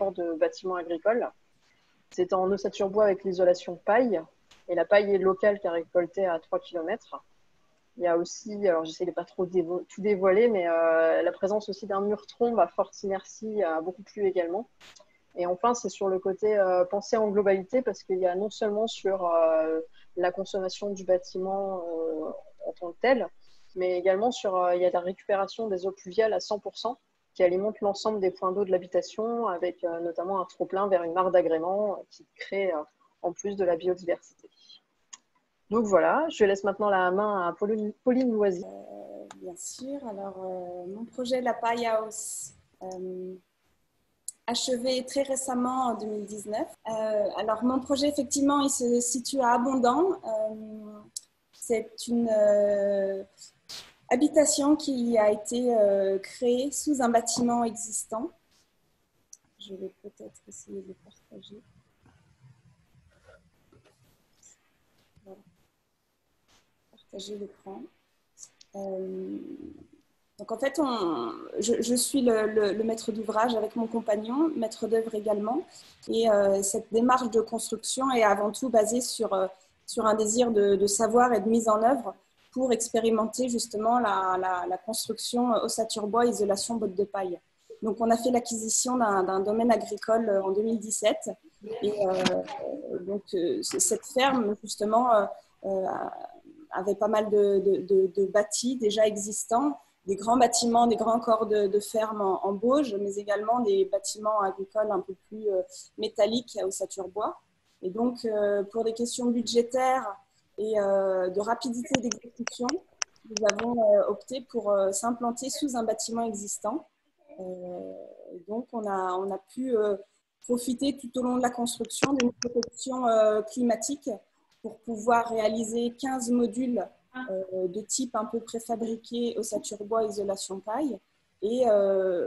transport de bâtiments agricoles. C'est en ossature bois avec l'isolation paille. Et la paille est locale car récoltée à 3 km. Il y a aussi, alors j'essaie de pas trop tout dévoiler, mais la présence aussi d'un mur trombe à forte inertie a beaucoup plu également. Et enfin, c'est sur le côté pensée en globalité, parce qu'il y a non seulement sur la consommation du bâtiment en tant que tel, mais également sur il y a la récupération des eaux pluviales à 100%, qui alimente l'ensemble des points d'eau de l'habitation, avec notamment un trop-plein vers une mare d'agrément qui crée en plus de la biodiversité. Donc voilà, je laisse maintenant la main à Pauline Loisy. Bien sûr, alors mon projet La Paille House, achevé très récemment en 2019. Alors mon projet, effectivement, il se situe à Abondant. C'est une habitation qui a été créée sous un bâtiment existant. Je vais peut-être essayer de partager. Voilà. Partager l'écran. Donc en fait, je suis le maître d'ouvrage avec mon compagnon, maître d'œuvre également. Et cette démarche de construction est avant tout basée sur un désir de savoir et de mise en œuvre pour expérimenter justement la construction ossature bois, isolation botte de paille. Donc on a fait l'acquisition d'un domaine agricole en 2017. Et donc cette ferme justement avait pas mal de bâtis déjà existants, des grands bâtiments, des grands corps de ferme en Bauge, mais également des bâtiments agricoles un peu plus métalliques à ossature bois. Et donc, pour des questions budgétaires et de rapidité d'exécution, nous avons opté pour s'implanter sous un bâtiment existant. Donc, on a pu profiter tout au long de la construction d'une protection climatique pour pouvoir réaliser 15 modules de type un peu préfabriqué ossature bois, isolation paille, et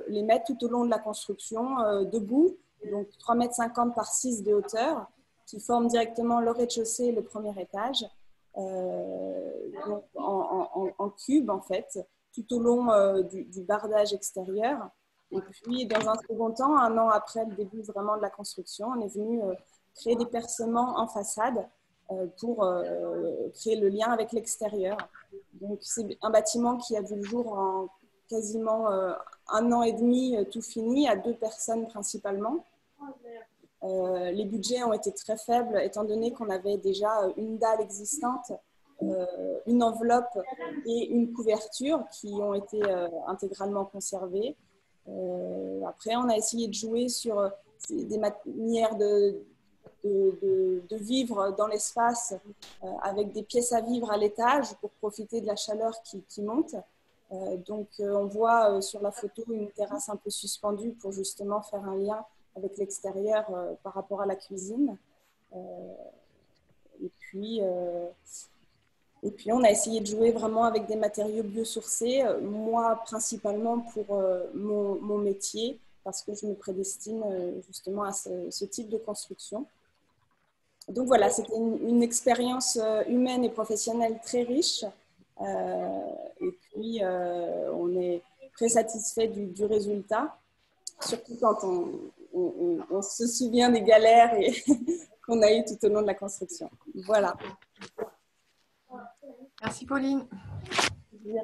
les mettre tout au long de la construction debout, donc 3,50 m par 6 de hauteur, qui forment directement le rez-de-chaussée et le premier étage, donc en cube en fait, tout au long du bardage extérieur. Et puis, dans un second temps, un an après le début vraiment de la construction, on est venu créer des percements en façade pour créer le lien avec l'extérieur. Donc, c'est un bâtiment qui a vu le jour en quasiment 1 an et demi, tout fini, à 2 personnes principalement. Les budgets ont été très faibles, étant donné qu'on avait déjà une dalle existante, une enveloppe et une couverture qui ont été intégralement conservées. Après, on a essayé de jouer sur des manières de vivre dans l'espace avec des pièces à vivre à l'étage pour profiter de la chaleur qui monte. Donc, on voit sur la photo une terrasse un peu suspendue pour justement faire un lien avec l'extérieur par rapport à la cuisine. Et puis, on a essayé de jouer vraiment avec des matériaux biosourcés, moi principalement pour mon métier, parce que je me prédestine justement à ce type de construction. Donc voilà, c'était une expérience humaine et professionnelle très riche. Et puis, on est très satisfait du résultat, surtout quand on se souvient des galères qu'on a eues tout au long de la construction. Voilà. Merci Pauline. Bien.